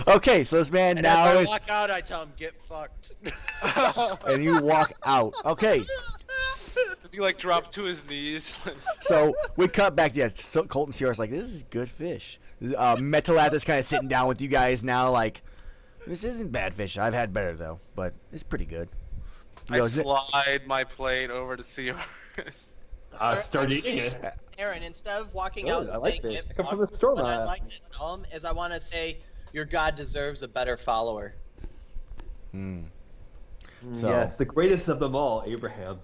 Okay, so this man And now if I is, walk out, I tell him, get fucked. and you walk out. Okay. Does he like drop to his knees? So we cut back. Yeah, so Colton Sierra's like, this is good fish. Metalath is kind of sitting down with you guys now, like, this isn't bad fish. I've had better though, but it's pretty good. He I goes, slide my plate over to Sierra. Start eating it. Aaron, instead of walking Good, out and I like saying this. get I come from fucked, the store what I'd now. like to tell him is I want to say your God deserves a better follower. So- Yes, the greatest of them all, Abraham.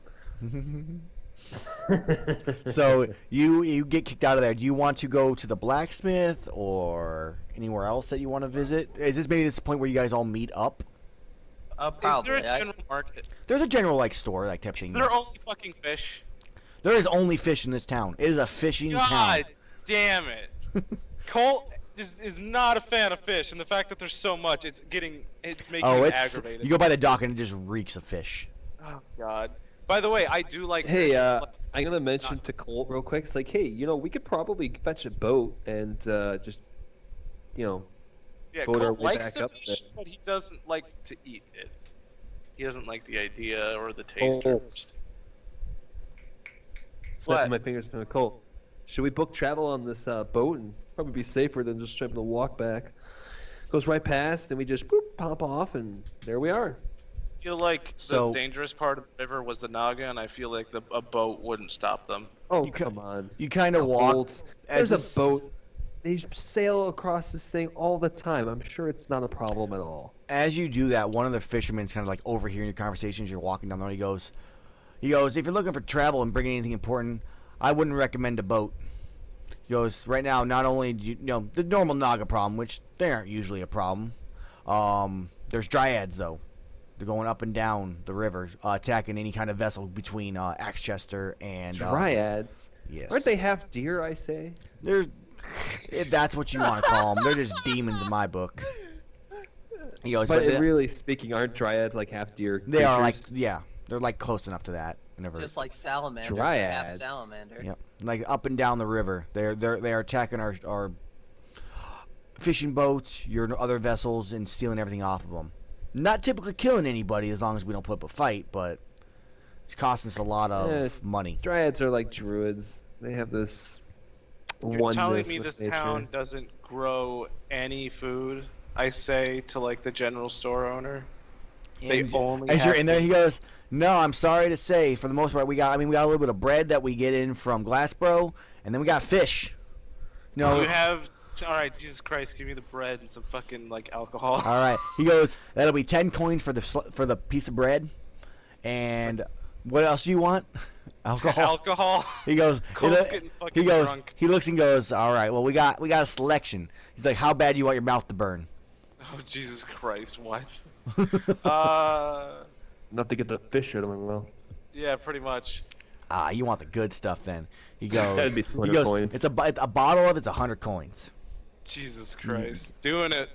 So you get kicked out of there. Do you want to go to the blacksmith or anywhere else that you want to visit? Is this maybe this point where you guys all meet up? Is Probably. there a general market? There's a general like store like type thing. Is there only fucking fish? There is only fish in this town. It is a fishing town. God damn it. Colt is not a fan of fish, and the fact that there's so much, it's making Oh, me it's aggravated. you go by the dock and it just reeks of fish. Oh god. By the way, I do like. Hey, fish. I'm gonna mention to Colt real quick. It's like, hey, we could probably fetch a boat and just, Yeah, boat our Colt way likes back the up fish, there. but he doesn't like to eat it. He doesn't like the idea or the taste. Oh. Or... snapping my What? fingers from a Colt. Should we book travel on this boat and probably be safer than just trying to walk back? Goes right past, and we just pop off, and there we are. I feel like So- the dangerous part of the river was the Naga, and I feel like a boat wouldn't stop them. Oh, You come on. You kind of walk. Colt. as There's this- a boat. They sail across this thing all the time. I'm sure it's not a problem at all. As you do that, one of the fishermen's kind of like overhearing your conversations. You're walking down the road. He goes, if you're looking for travel and bringing anything important, I wouldn't recommend a boat. He goes, right now, not only do you know the normal Naga problem, which they aren't usually a problem. There's dryads though. They're going up and down the river, attacking any kind of vessel between Axchester and Dryads? Yes. Aren't they half deer, I say? They're, if that's what you want to call them. They're just demons in my book. He goes, But they, really speaking, aren't dryads like half deer? they are like, creatures? yeah, they're like close enough to that. Whenever, Just like salamander. Half Dryads. salamander. yep, like up and down the river. They're attacking our fishing boats, your other vessels, and stealing everything off of them. Not typically killing anybody as long as we don't put up a fight, but it's costing us a lot of Yeah, money. Dryads are like druids. They have this You're oneness telling me with this nature. town doesn't grow any food? I say to like the general store owner. They And only as you're have in there, to- he goes, "No, I'm sorry to say, for the most part, we got a little bit of bread that we get in from Glassboro, and then we got fish. No, You have. All right, Jesus Christ, give me the bread and some fucking like alcohol. all right." He goes, "That'll be 10 coins for the piece of bread, and what else do you want? Alcohol." Alcohol. He goes, Cole's getting fucking he goes, drunk. he looks and goes, "All right, well we got a selection." He's like, "How bad do you want your mouth to burn?" Oh Jesus Christ, what? Not to get the fish out of my mouth. Yeah, pretty much. Ah, you want the good stuff then. He goes, That'd be he 200 goes, coins. it's a bottle of it's 100 coins. Jesus Christ, doing it.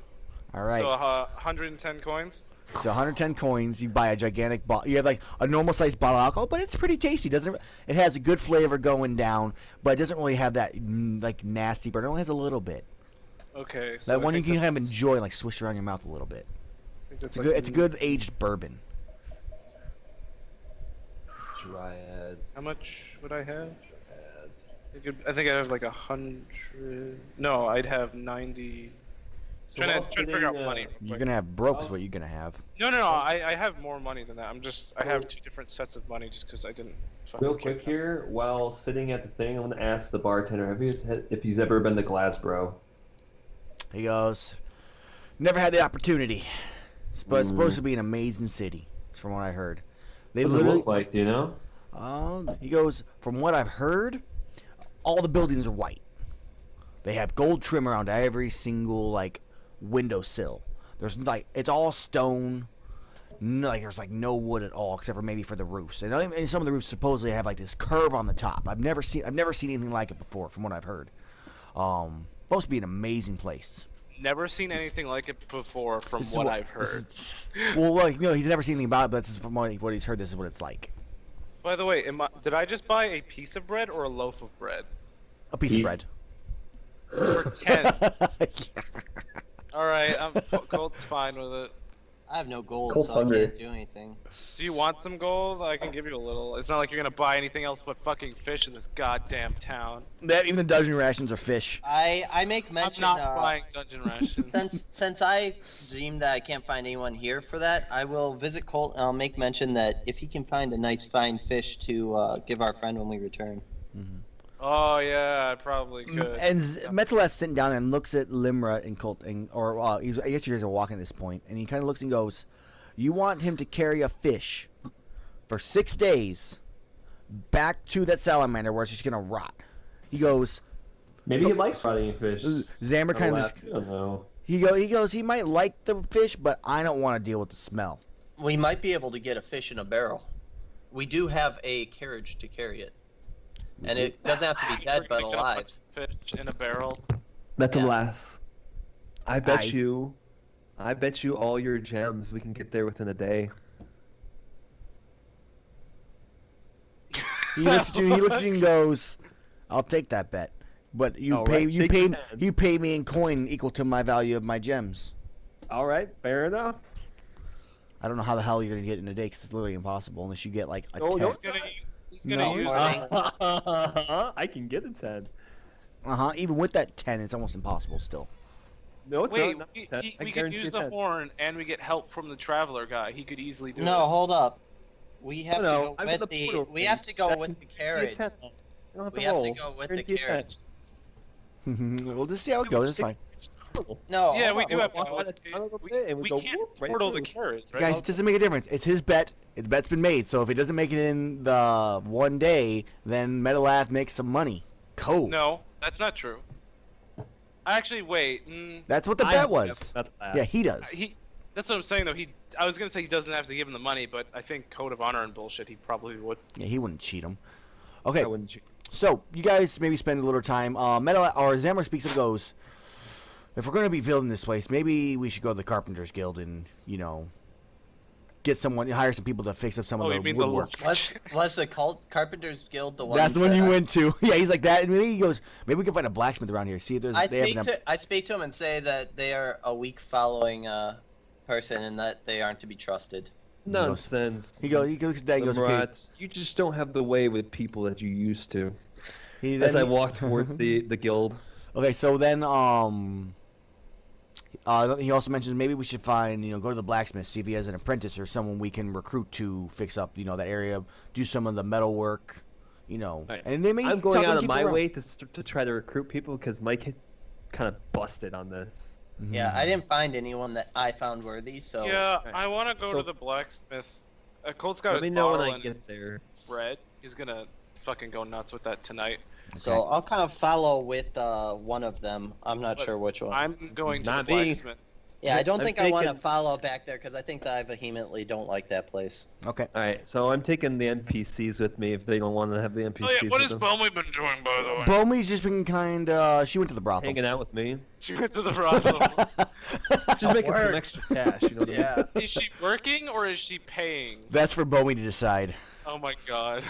All right. So 110 coins. So 110 coins, you buy a gigantic bottle. You have like a normal sized bottle of alcohol, but it's pretty tasty. It has a good flavor going down, but it doesn't really have that like nasty burn. It only has a little bit. Okay. So That I one you think can kind of that's- enjoy, like swish around your mouth a little bit. I think that's It's a like good, it's a good aged bourbon. Dryads. How much would I have? I think I have like 100. No, I'd have 90. So Trying while to figure out sitting, money. real You're quick. gonna have broke is what you're gonna have. No. I have more money than that. I have two different sets of money just because I didn't. fucking Real care quick enough. here, while sitting at the thing, I'm gonna ask the bartender if he's ever been to Glassboro. He goes, "Never had the opportunity, but it's supposed to be an amazing city, from what I heard." They What does it literally, look like? Do you know? he goes, "From what I've heard, all the buildings are white. They have gold trim around every single like windowsill. There's like it's all stone. There's like no wood at all except for maybe for the roofs. And some of the roofs supposedly have like this curve on the top. I've never seen anything like it before, from what I've heard. Supposed to be an amazing place. Never seen anything like it before from This is what what- I've this heard. Well, like he's never seen anything about it, but this is from what he's heard. This is what it's like. By the way, did I just buy a piece of bread or a loaf of bread? A piece of Piece. bread. For 10. All right, Colt's fine with it. I have no gold, Cold's so hungry. I can't do anything. Do you want some gold? I can give you a little. It's not like you're gonna buy anything else but fucking fish in this goddamn town. That even the dungeon rations are fish. I make I'm mention. not buying dungeon rations. Since I deem that I can't find anyone here for that, I will visit Colt and I'll make mention that if he can find a nice fine fish to give our friend when we return. Oh yeah, I probably could. And Metzeleth's sitting down and looks at Limra and Colt, I guess you guys are walking at this point, and he kind of looks and goes, "You want him to carry a fish for 6 days back to that salamander where it's just gonna rot." He goes, Maybe he likes rotting fish. Zammer kind of just, I don't know. he goes, he might like the fish, but I don't want to deal with the smell. We might be able to get a fish in a barrel. We do have a carriage to carry it. And it doesn't have to be dead, but Bring a alive. bunch of fish in a barrel. That's a Yeah. laugh. I bet you all your gems we can get there within a day. He looks at you. He looks at you and goes, "I'll take that bet, but you All pay right, you shake pay his hand. you pay me in coin equal to my value of my gems." All right, fair enough. I don't know how the hell you're gonna get in a day because it's literally impossible unless you get like a No, 10. no. He's gonna No. use I can get a 10. Even with that 10, it's almost impossible still. No, it's Wait, not. we I could guarantee use it's the 10. horn and we get help from the traveler guy. He could easily do it. No, hold up. We have No, to go I'm with the the. portal We thing. have to go That with the can be a carriage. 10. You don't have We to have roll. to go with the Guarantee a 10. carriage. We'll just see how it goes. It's fine, No. Yeah, hold we on, do hold have to on. go. walk by the tunnel We, bit and we we go can't whoop right portal the through. carriage, right? guys. It doesn't make a difference. It's his bet. The bet's been made. So if it doesn't make it in the one day, then Metalath makes some money. Cool. No, that's not true. Actually, wait. That's what the I bet have was. that's bad. Yeah, he does. That's what I'm saying though. I was gonna say he doesn't have to give him the money, but I think code of honor and bullshit, he probably would. Yeah, he wouldn't cheat him. Okay, I wouldn't cheat. so you guys maybe spend a little time. Zammer speaks and goes, "If we're gonna be building this place, maybe we should go to the Carpenters Guild and get someone, hire some people to fix up some Oh, of you the mean woodwork." Was the Carpenters Guild the one? That's the one that you I- went to. Yeah, he's like that, and maybe he goes, "Maybe we can find a blacksmith around here. See if there's." I they have speak to him and say that they are a weak following person and that they aren't to be trusted. Nonsense. He looks at that and goes, "Okay." Rats, you just don't have the way with people that you used to. He As I then- walk towards the guild. Okay, so then he also mentions maybe we should find, go to the blacksmith, see if he has an apprentice or someone we can recruit to fix up, that area, do some of the metal work, Right. and they may I'm talk going to out of people my around. way to try to recruit people because Mike kind of busted on this. Yeah, I didn't find anyone that I found worthy, so Yeah, Right. I want to go So- to the blacksmith. Colt's got Let his me know when bottle I and get there. bread. He's gonna fucking go nuts with that tonight. so I'll kind of follow with one of them. I'm not But sure which one. I'm going to Not the me. blacksmith. Yeah, I don't I'm think I want to taking- follow back there because I think that I vehemently don't like that place. Okay. All right, so I'm taking the NPCs with me if they don't want to have the NPCs. Oh yeah, what with has them. Bowley been doing, by the way? Bomey's just been she went to the brothel. Hanging out with me. She went to the brothel. She's making some Work. extra cash. You know what I mean? Is she working or is she paying? That's for Bomey to decide. Oh my god.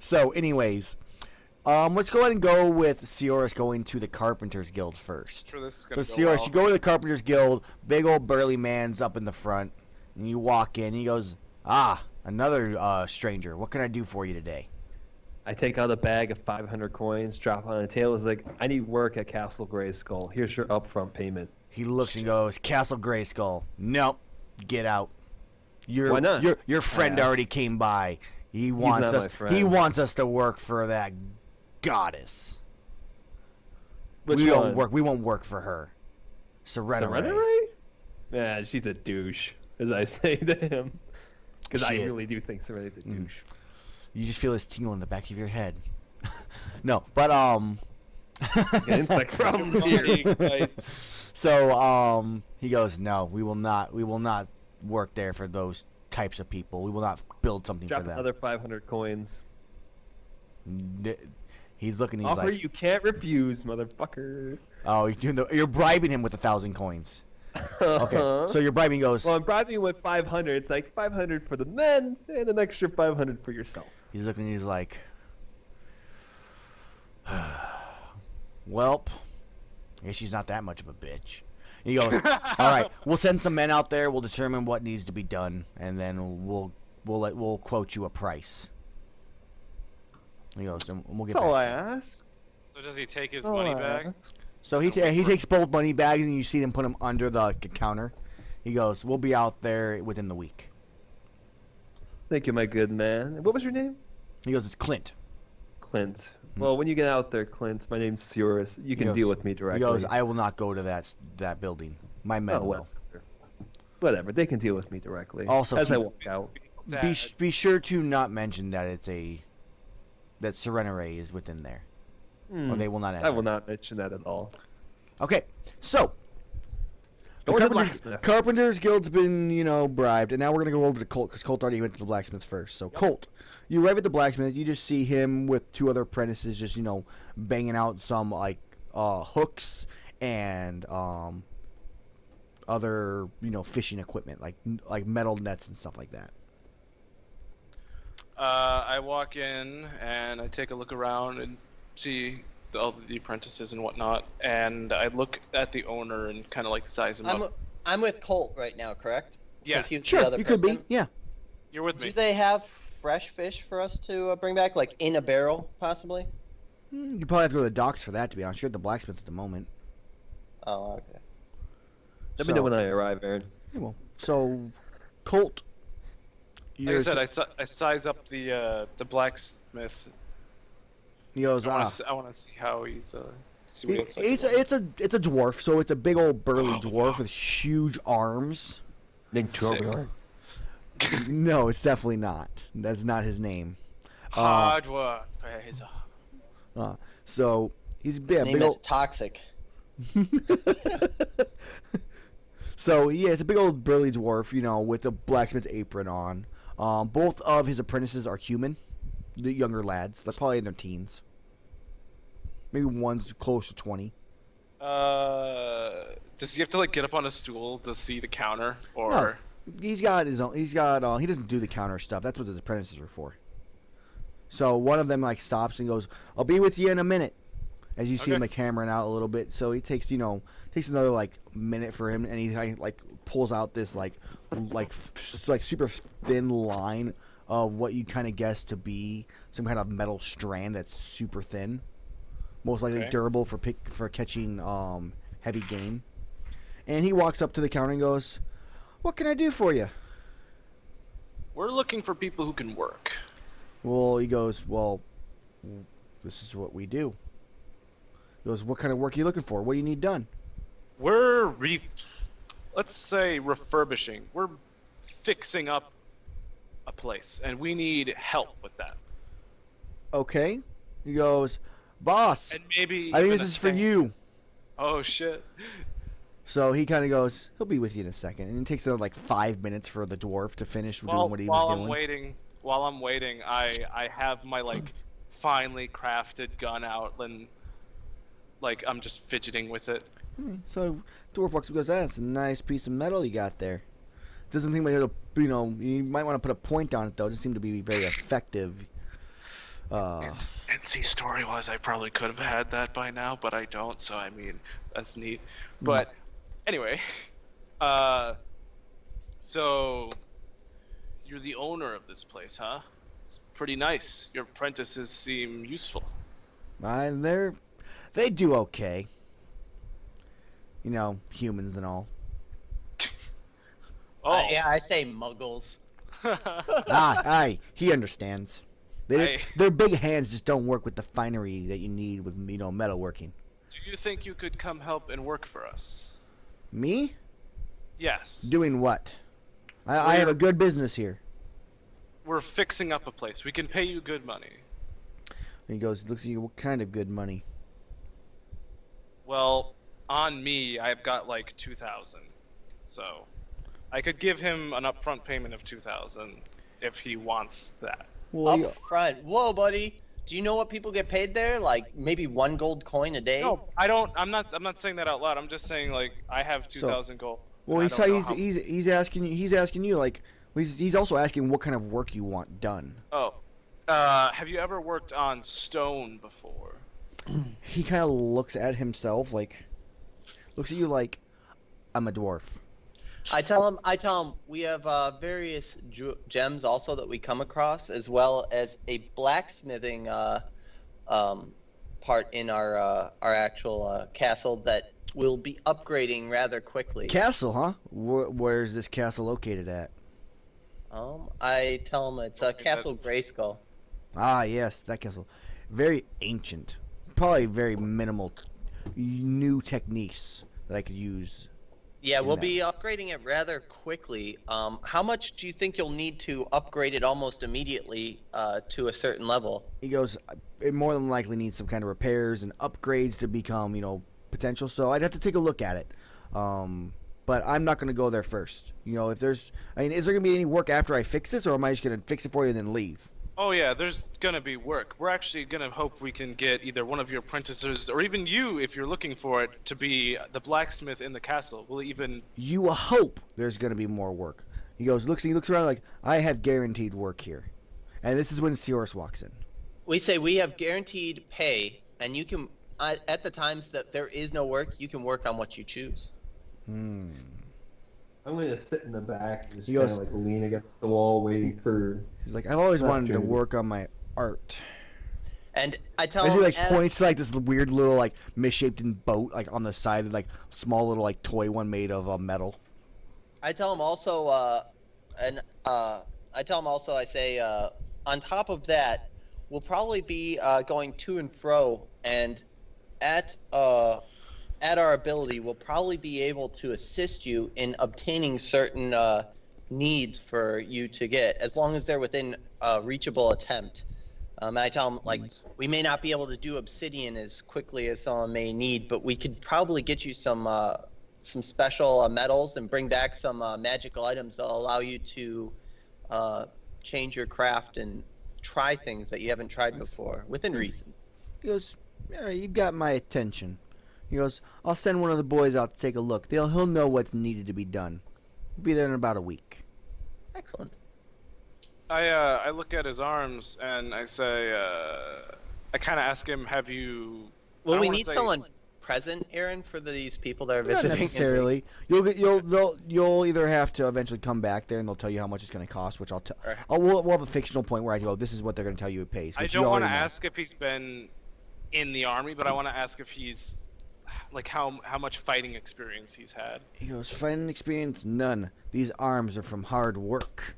So, anyways, let's go ahead and go with Sioris going to the Carpenters Guild first. Sure, this is So gonna Sioris, go well. you go to the Carpenters Guild, big old burly man's up in the front, and you walk in. He goes, another stranger. What can I do for you today? I take out a bag of 500 coins, drop on the table. It's like, I need work at Castle Grayskull. Here's your upfront payment. He looks and goes, Castle Grayskull. Nope, get out. Why not? Your friend I asked. already came by. He wants not us. my friend. He wants us to work for that goddess. Which we one? don't work. We won't work for her. Serena Ray. Serenity? Yeah, she's a douche, as I say to him. Because I Shit. really do think Serenity's a douche. You just feel this tingle in the back of your head. No, but Get insect problems here. So he goes, no, we will not work there for those types of people. We will not build something Drop for them. another 500 coins. He's looking. He's Offer like, you can't refuse, motherfucker. oh, you're bribing him with 1,000 coins. Okay, so you're bribing. Goes. Well, I'm bribing you with 500. It's like 500 for the men and an extra 500 for yourself. He's looking. He's like, welp. I guess she's not that much of a bitch. He goes, all right, we'll send some men out there. We'll determine what needs to be done, and then we'll quote you a price. He goes, and we'll get That's all I back to you. ask. So does he take his That's all money I back? ask. So he takes both money bags, and you see them put them under the counter. He goes, we'll be out there within the week. Thank you, my good man. What was your name? He goes, it's Clint. Clint. Well, when you get out there, Clint, my name's Cyrus. You can deal with me He directly. goes, I will not go to that building. My men Oh, will. whatever. They can deal with me directly. Also, as I keep- walk out. Be sure to not mention that that Serenere is within there, or they will not enter. I will not mention that at all. Okay, so the Go to the Carpenters, blacksmith. Carpenters Guild's been, bribed, and now we're gonna go over to Colt because Colt already went to the blacksmith first. So Colt, you arrive at the blacksmith. You just see him with 2 other apprentices, just banging out some like hooks and other fishing equipment like metal nets and stuff like that. I walk in and I take a look around and see all the apprentices and whatnot, and I look at the owner and kind of like size him up. I'm with Colt right now, correct? 'Cause Yes. he's the Sure, other you could be. person. Yeah. You're with me. Do they have fresh fish for us to bring back, like in a barrel, possibly? You probably have to go to the docks for that, to be honest. You're at the blacksmith at the moment. Oh, okay. Let me know when I arrive, Aaron. Yeah, well, so Colt. Like I said, I size up the blacksmith. He goes, I want to see how he's see what he looks like. it's a dwarf, so it's a big old burly dwarf with huge arms. No, it's definitely not. That's not his name. Hard work. So he's His big, name big is old. Toxic. So yeah, it's a big old burly dwarf, with a blacksmith apron on. Both of his apprentices are human, the younger lads. They're probably in their teens. Maybe one's close to 20. Does he have to like get up on a stool to see the counter, or? No, he's got his own. He doesn't do the counter stuff. That's what his apprentices are for. So one of them like stops and goes, "I'll be with you in a minute." As you see him like hammering out a little bit, so he takes another like minute for him, and he like pulls out this like super thin line of what you kind of guess to be some kind of metal strand that's super thin, most likely durable for catching heavy game. And he walks up to the counter and goes, "What can I do for you?" We're looking for people who can work. Well, he goes, "Well, this is what we do." He goes, "What kind of work are you looking for? What do you need done?" We're let's say refurbishing. We're fixing up a place, and we need help with that. Okay. He goes, "Boss, And maybe I think even this a is for thing- you." Oh shit! So he kind of goes, "He'll be with you in a second," and it takes another like 5 minutes for the dwarf to finish doing what he was doing. While I'm waiting, I have my like finely crafted gun out, and like I'm just fidgeting with it. So dwarf walks up and goes, "That's a nice piece of metal you got there. Doesn't seem like you might want to put a point on it though. It doesn't seem to be very effective." NC story was I probably could have had that by now, but I don't. So I mean, that's neat. But anyway, so you're the owner of this place, huh? It's pretty nice. Your apprentices seem useful. They do okay. Humans and all. Oh, Yeah, I say muggles. He understands. Their big hands just don't work with the finery that you need with metalworking. Do you think you could come help and work for us? Me? Yes. Doing what? I have a good business here. We're fixing up a place. We can pay you good money. And he goes, looks at you, "What kind of good money?" Well, on me, I've got like 2,000. So I could give him an upfront payment of 2,000 if he wants that. Well, Up front. Whoa, buddy. Do you know what people get paid there? Like maybe 1 gold coin a day? No, I don't. I'm not saying that out loud. I'm just saying like I have 2,000 gold. Well, and I don't know how- he's asking you like he's also asking what kind of work you want done. Oh, have you ever worked on stone before? He kind of looks at himself looks at you like, I'm a dwarf. I tell him we have various gems also that we come across, as well as a blacksmithing part in our actual castle that will be upgrading rather quickly. Castle, huh? Where's this castle located at? I tell him it's Castle Grayskull. Ah, yes, that castle. Very ancient. Probably very minimal new techniques that I could use. Yeah, we'll be upgrading it rather quickly. How much do you think you'll need to upgrade it almost immediately to a certain level? He goes, it more than likely needs some kind of repairs and upgrades to become, potential. So I'd have to take a look at it. But I'm not going to go there first. If there's, is there going to be any work after I fix this, or am I just going to fix it for you and then leave? Oh yeah, there's gonna be work. We're actually gonna hope we can get either one of your apprentices, or even you, if you're looking for it, to be the blacksmith in the castle. We'll even... You hope there's going to be more work. He looks around like, I have guaranteed work here. And this is when Seorus walks in. We say we have guaranteed pay, and you can, at the times that there is no work, you can work on what you choose. I'm gonna sit in the back and just He kind goes- of like lean against the wall, waiting for. He's like, I've always wanted to Opportunity. work on my art. And I tell As him, he points to this weird little misshapen boat on the side, small little toy one made of metal. I tell him also, I say, on top of that, we'll probably be going to and fro, and at our ability, we'll probably be able to assist you in obtaining certain needs for you to get, as long as they're within a reachable attempt. And I tell them, we may not be able to do obsidian as quickly as someone may need, but we could probably get you some special metals and bring back some magical items that'll allow you to change your craft and try things that you haven't tried before, within reason. He goes, yeah, you got my attention. He goes, I'll send one of the boys out to take a look. He'll know what's needed to be done. He'll be there in about a week. Excellent. I look at his arms and I say, I kind of ask him, have you... Well, I we wanna need say- someone present, Aaron, for these people that are Not visiting. necessarily. You'll either have to eventually come back there and they'll tell you how much it's going to cost, which we'll have a fictional point where I go, this is what they're going to tell you it pays. I which don't you want to already know. ask if he's been in the army, but I want to ask if he's... how much fighting experience he's had. He goes, fighting experience? None. These arms are from hard work.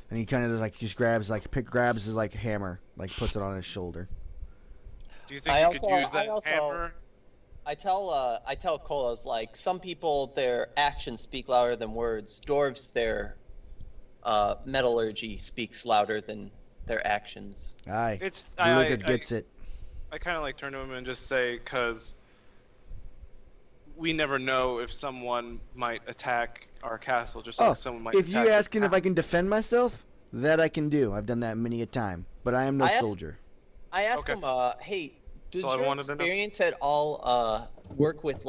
And he kind of just grabs his hammer, puts it on his shoulder. Do you think I you also- could use I that also- hammer? I tell Kolas, some people, their actions speak louder than words. Dwarves, their metallurgy speaks louder than their actions. Aye. It's The lizard gets it. I kind of turn to him and just say, because we never know if someone might attack our castle, just like someone might if attack you're this asking if I can defend myself, that I can do. I've done that many a time. But I am no I asked- soldier. I asked Okay. him, hey, does That's all I your wanted to know. experience at all work with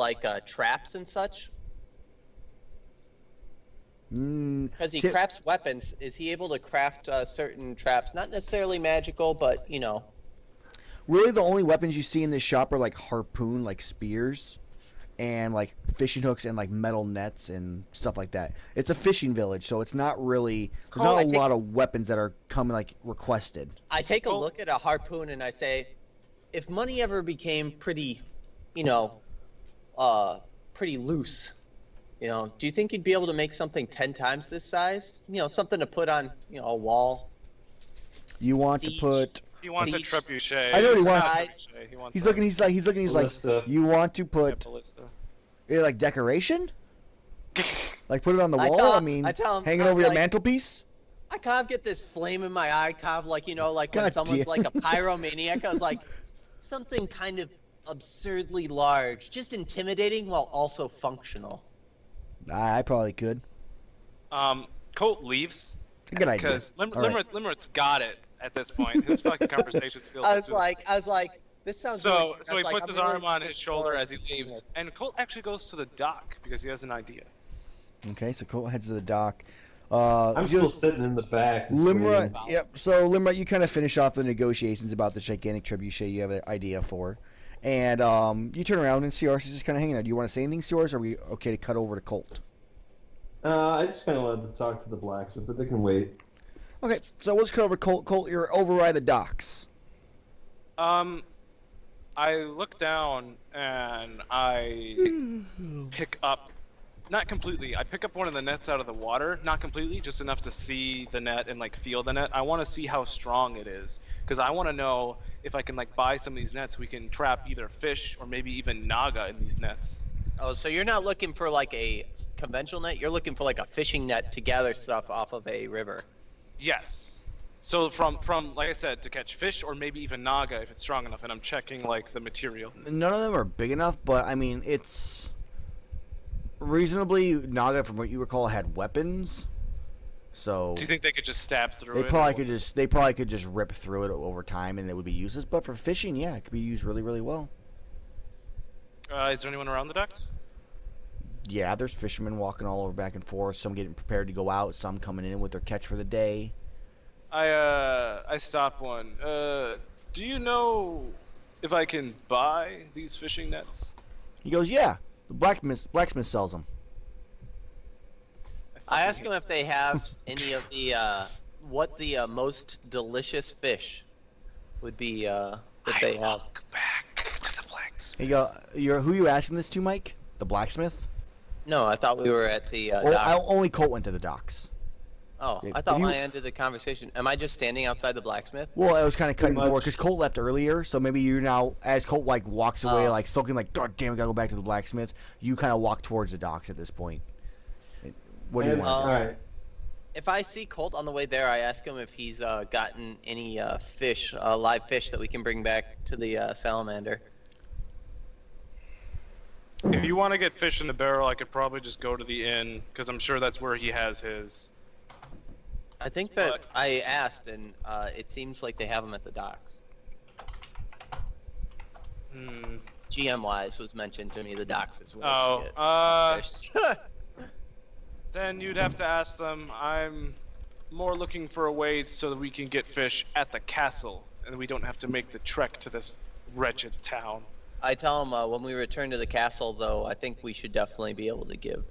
traps and such? Because he crafts weapons. Is he able to craft certain traps? Not necessarily magical, but Really, the only weapons you see in this shop are harpoon, spears, and fishing hooks and metal nets and stuff like that. It's a fishing village, so it's not really. There's Oh, not I a take- lot of weapons that are coming requested. I take a look at a harpoon and I say, if money ever became pretty, pretty loose, do you think you'd be able to make something 10 times this size? Something to put on, a wall. You want Siege. to put. He wants a Siege. trebuchet. I know what he It's wants. not a trebuchet, he wants He's a- looking. He's looking. He's Ballista. you want to yeah, put ballista. decoration? Put it on the I wall. tell I him- mean, I tell him- hang it I was over your like- mantelpiece. I kind of get this flame in my eye, kind of when God someone's damn. a pyromaniac. I was like, something kind of absurdly large, just intimidating while also functional. I probably could. Colt leaves. Good idea. Because All right. Limeric's got it at this point. His fucking conversation skills. I are was just- like, this sounds. So, really good. I so was he like, puts I'm his really arm on his looking shoulder forward as he to seeing leaves, this. and Colt actually goes to the dock because he has an idea. Okay, so Colt heads to the dock. I'm you- still sitting in the back. just Limra, waiting. yep. So Limra, you kind of finish off the negotiations about the gigantic trebuchet you have an idea for, And you turn around and Cyrus is just kind of hanging there. Do you want to say anything, Cyrus, or are we okay to cut over to Colt? I just kind of wanted to talk to the blacksmith, but they can wait. Okay, so let's cut over to Colt. Colt, you're over by the docks. I look down and I pick up, not completely, I pick up one of the nets out of the water, not completely, just enough to see the net and like feel the net. I want to see how strong it is, because I want to know if I can like buy some of these nets, we can trap either fish or maybe even naga in these nets. Oh, so you're not looking for like a conventional net, you're looking for like a fishing net to gather stuff off of a river. Yes. So from like I said, to catch fish or maybe even naga if it's strong enough, and I'm checking like the material. None of them are big enough, but I mean it's reasonably naga from what you recall had weapons. So Do you think they could just stab through they it? probably could just rip through it over time and it would be useless. But for fishing, yeah, it could be used really, really well. Is there anyone around the docks? Yeah, there's fishermen walking all over back and forth. Some getting prepared to go out. Some coming in with their catch for the day. I stop one. Do you know if I can buy these fishing nets? He goes, yeah. The blacksmith sells them. I ask them if they have any of the what the most delicious fish would be that they have. Look back to the blacksmith. He go, who you asking this to, Mike? The blacksmith? No, I thought we were at the Oh, docks. only Colt went to the docks. Oh, if I thought you- I ended the conversation. Am I just standing outside the blacksmith? Well, it was kind of cutting Pretty forward much. because Colt left earlier, so maybe you now, as Colt like walks away, Oh. like sulking, like God damn, we gotta go back to the blacksmith. You kind of walk towards the docks at this point. What do you And- want? all right. If I see Colt on the way there, I ask him if he's gotten any fish, live fish that we can bring back to the salamander. If you want to get fish in the barrel, I could probably just go to the inn, because I'm sure that's where he has his. I think that I asked, and it seems like they have them at the docks. GM-wise was mentioned to me, the docks is where Oh, you get fish. then you'd have to ask them. I'm more looking for a way so that we can get fish at the castle, and we don't have to make the trek to this wretched town. I tell him when we return to the castle, though, I think we should definitely be able to give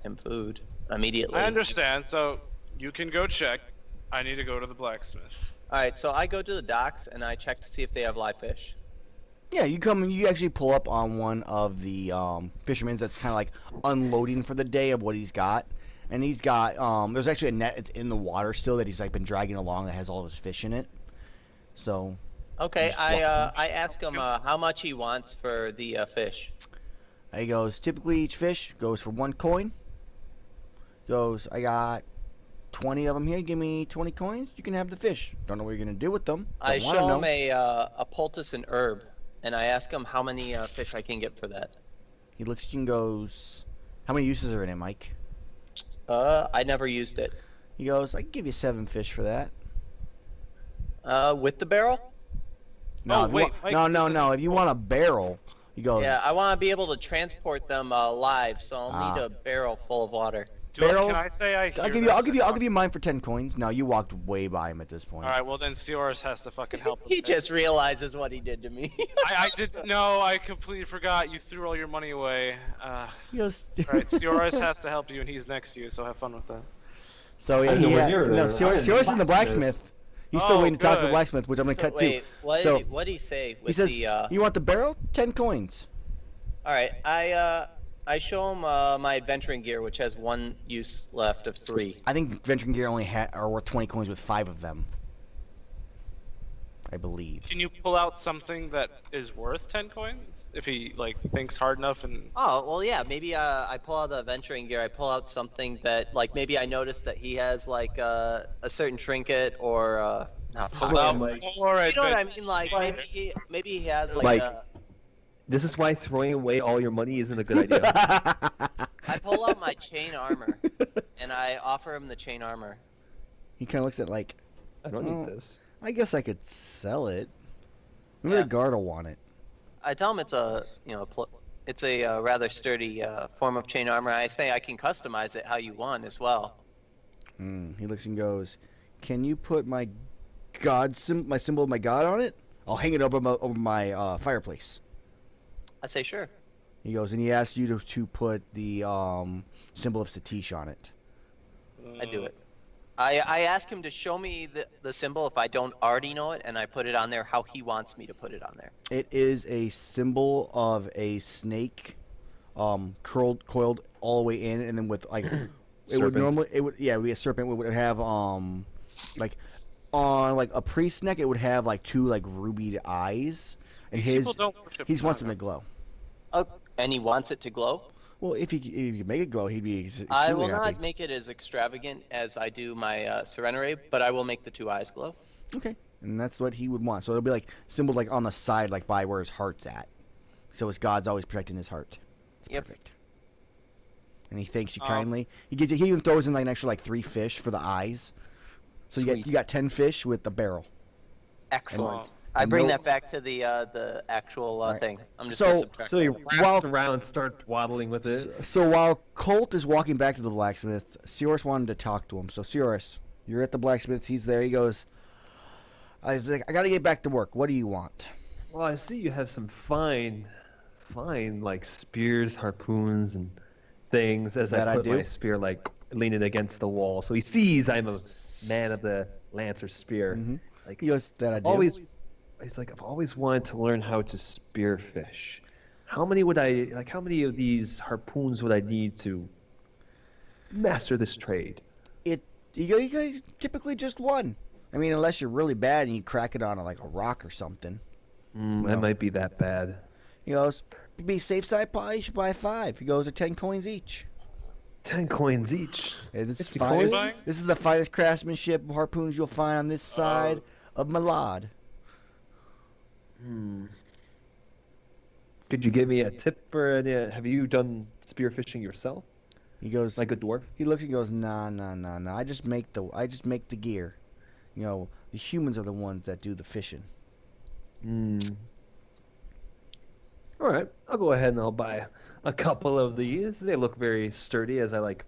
him food immediately. I understand, so you can go check. I need to go to the blacksmith. Alright, so I go to the docks and I check to see if they have live fish. Yeah, you come and you actually pull up on one of the fishermen that's kind of like unloading for the day of what he's got. And he's got, there's actually a net that's in the water still that he's like been dragging along that has all his fish in it. So, Okay, Just walk I ask him how much he wants for the fish. he goes, typically each fish goes for 1 coin. Goes, I got 20 of them here. Give me 20 coins. You can have the fish. Don't know what you're going to do with them. I Don't wanna show know. him a poultice and herb, and I ask him how many fish I can get for that. He looks at you and goes, how many uses are in it, Mike? I never used it. He goes, I can give you 7 fish for that. With the barrel? No, Oh, if you wait, want, Mike, no. it's If you want a barrel, he goes, Yeah, I want to be able to transport them live, so I'll need a barrel full of water. Barrel- Can I say I hear I'll give you mine for 10 coins. No, you walked way by him at this point. All right, well then Cyrus has to fucking help. He with this. just realizes what he did to me. I didn't know. I completely forgot. You threw all your money away. He goes, All right, Cyrus has to help you, and he's next to you, so have fun with that. so I'm he nowhere had, near no, there. Cyrus I'm is in the blacksmith. He's still Oh, waiting to talk to the good. blacksmith, which I'm going to So cut wait, to. what So did he say with he says, the? you want the barrel? 10 coins. All right, I show him my adventuring gear, which has 1 use left of 3. I think venturing gear only are worth 20 coins with 5 of them. I believe. Can you pull out something that is worth 10 coins if he like thinks hard enough and? Oh well, yeah. Maybe I pull out the adventuring gear. I pull out something that like maybe I noticed that he has like a certain trinket or not. Pull out Mike. more You know what I advent- mean? Like maybe he has like Mike. a. This is why throwing away all your money isn't a good idea. I pull out my chain armor, and I offer him the chain armor. He kind of looks at like, I don't Oh. need this. I guess I could sell it. Maybe Yeah. the guard will want it. I tell him it's a it's a rather sturdy form of chain armor. I say I can customize it how you want as well. He looks and goes, "Can you put my my symbol of my god on it? I'll hang it over my fireplace." I say sure. He goes, and he asks you to put the symbol of Satish on it. I do it. I ask him to show me the symbol if I don't already know it, and I put it on there how he wants me to put it on there. It is a symbol of a snake, coiled all the way in, and then with like, it would be a serpent. It would have like on like a priest's neck, it would have like two like ruby eyes, and These people don't worship he wants them Naga. to glow. Oh, and he wants it to glow. Well, if you make it glow, he'd be extremely I will happy. not make it as extravagant as I do my Serenity, but I will make the two eyes glow. Okay, and that's what he would want. So it'll be like symbols like on the side, like by where his heart's at. So his God's always protecting his heart. It's Yep. perfect. And he thanks you kindly. He gives you. He even throws in like an extra like 3 fish for the eyes. So you got 10 fish with the barrel. Excellent. And- I and bring no- that back to the actual thing. I'm just So- gonna subtract. So he that. wraps around, start waddling with it. So while Colt is walking back to the blacksmith, Cirrus wanted to talk to him. So Cirrus, you're at the blacksmith. He's there. He goes, I got to get back to work. What do you want? Well, I see you have some fine like spears, harpoons, and things. As That I I put do? my spear like leaning against the wall, so he sees I'm a man of the lance or spear. Like He goes, that I do. He's like, I've always wanted to learn how to spear fish. How many of these harpoons would I need to master this trade? You guys typically just one. I mean, unless you're really bad and you crack it on like a rock or something. That might be that bad. He goes, to be safe side, probably you should buy 5. He goes, they're 10 coins each. 10 coins each. Hey, this, is 50 finest, coins? this is the finest craftsmanship harpoons you'll find on this side of Malad. Could you give me a tip for any? Have you done spear fishing yourself, He goes, like a dwarf? he looks and goes, nah. I just make the gear. You know, the humans are the ones that do the fishing. All right, I'll go ahead and I'll buy a couple of these. They look very sturdy as I like.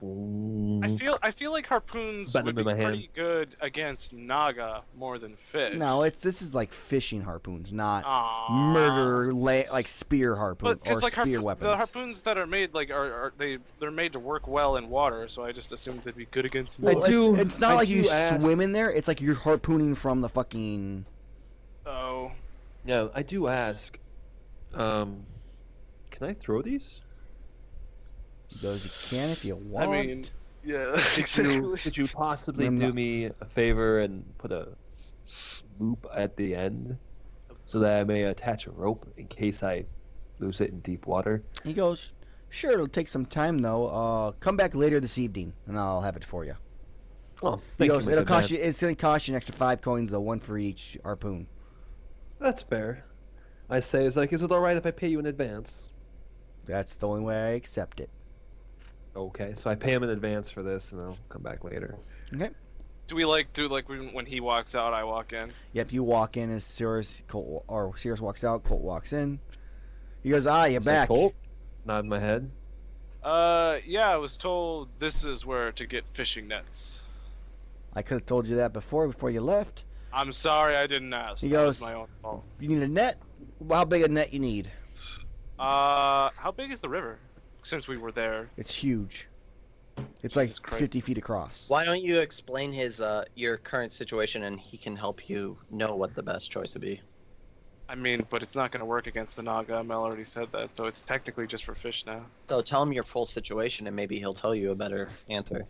I feel like harpoons Bend would them be in my hand. pretty good against Naga more than fish. No, this is like fishing harpoons, not Aw. murder like spear harpoon But or like spear the weapons. harpoons that are made like they're made to work well in water, so I just assumed they'd be good against. I Well, do- it's not I like you do ask- swim in there. It's like you're harpooning from the fucking. Oh, Yeah, I do ask. Can I throw these? He goes, you can if you want. I mean, yeah, Could you possibly I'm do not- me a favor and put a loop at the end so that I may attach a rope in case I lose it in deep water? He goes, sure, it'll take some time though. Come back later this evening and I'll have it for you. Oh, He thank goes, you, it'll my good cost man. you. It's gonna cost you an extra 5 coins though, 1 for each harpoon. That's fair. I say, is it all right if I pay you in advance? That's the only way I accept it. Okay, so I pay him in advance for this, and I'll come back later. Okay. do when he walks out, I walk in? Yep. You walk in as Cirrus walks out. Colt walks in. He goes, you're Say, back. Colt? Nod my head. Yeah, I was told this is where to get fishing nets. I could have told you that before you left. I'm sorry I didn't ask. He That was goes- my own fault. You need a net. Well, how big a net you need? How big is the river? Since we were there. It's huge. It's like Jesus Christ. 50 feet across. Why don't you explain his your current situation, and he can help you know what the best choice would be. I mean, but it's not going to work against the Naga. Amell already said that, so it's technically just for fish now. So tell him your full situation, and maybe he'll tell you a better answer.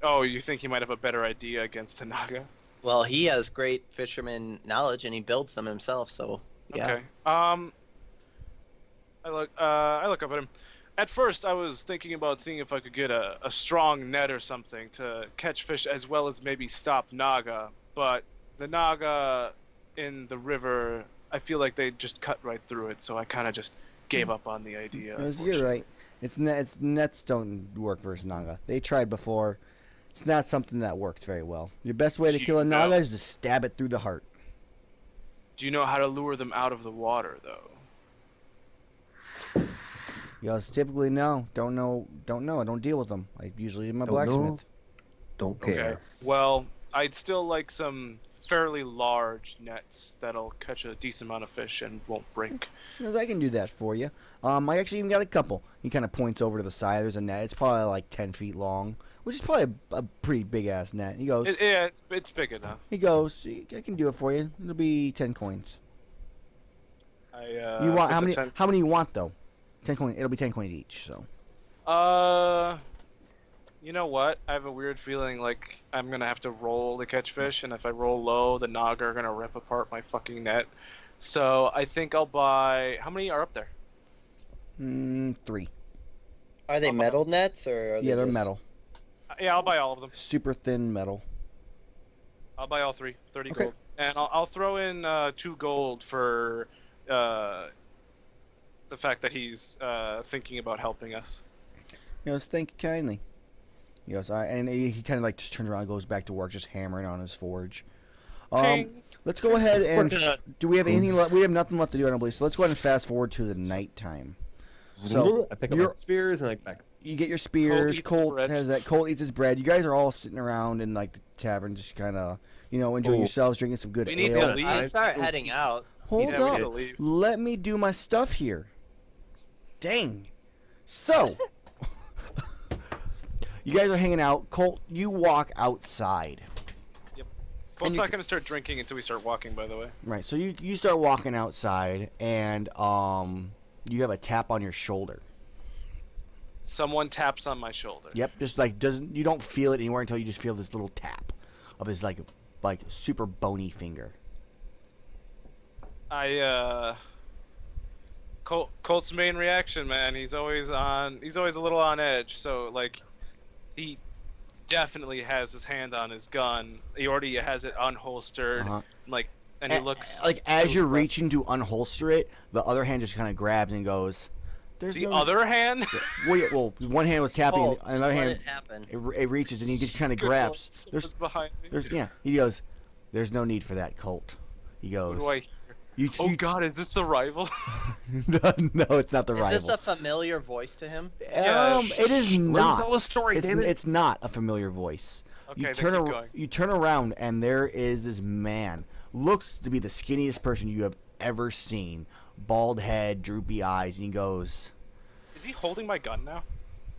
Oh, you think he might have a better idea against the Naga? Well, he has great fisherman knowledge, and he builds them himself. So yeah. Okay. I look up at him. At first, I was thinking about seeing if I could get a strong net or something to catch fish as well as maybe stop Naga. But the Naga in the river, I feel like they just cut right through it, so I kind of just gave up on the idea. You're right. Nets don't work versus Naga. They tried before. It's not something that works very well. Your best way to kill a Naga is to stab it through the heart. Do you know how to lure them out of the water, though? You know, typically no. Don't know. I don't deal with them. I usually am a Don't know. blacksmith. Don't care. Okay. Well, I'd still like some fairly large nets that'll catch a decent amount of fish and won't break. I can do that for you. I actually even got a couple. He kind of points over to the side. There's a net. It's probably like 10 feet long, which is probably a pretty big ass net. He goes. Yeah, it's big enough. He goes. I can do it for you. It'll be 10 coins. You want how many? How many you want though? 10 coins. It'll be 10 coins each. So. You know what? I have a weird feeling like I'm gonna have to roll to catch fish, and if I roll low, the Naga are gonna rip apart my fucking net. So I think I'll buy. How many are up there? 3. Are they metal nets or? Are Yeah, they're just... metal. Yeah, I'll buy all of them. Super thin metal. I'll buy all 3. 30 Okay. gold, and I'll throw in 2 gold for the fact that he's thinking about helping us. He goes, thank you kindly. He goes, and he kind of like just turns around and goes back to work, just hammering on his forge. Ting. Let's go ahead and do we have anything left? We have nothing left to do, I don't believe. So let's go ahead and fast forward to the nighttime. So I pick up my spears and I back. You get your spears. Colt bread. has that. Colt eats his bread. You guys are all sitting around in like the tavern, just kind of enjoying yourselves, drinking some good We need ale. to leave. I start heading out. Hold Yeah, we need to up. leave. Let me do my stuff here. Dang. So, you guys are hanging out. Colt, you walk outside. Colt's not gonna start drinking until we start walking. By the way. Right. So you start walking outside, and you have a tap on your shoulder. Someone taps on my shoulder. Yep. Just like you don't feel it anywhere until you just feel this little tap of his like super bony finger. Colt's main reaction, man. He's always a little on edge. So like, he definitely has his hand on his gun. He already has it unholstered. Like, and he looks like as you're reaching to unholster it, the other hand just kind of grabs and goes. There's the other hand. Well, one hand was tapping, and the other hand it it reaches and he just kind of grabs. There's behind me. He goes. There's no need for that, Colt. He goes. What do I hear? God, is this the rival? No, it's not the rival. Is this a familiar voice to him? It is not. Tell a story, David. It's not a familiar voice. Okay, you then turn keep going. you turn around and there is this man. Looks to be the skinniest person you have ever seen. Bald head, droopy eyes, and he goes. Is he holding my gun now?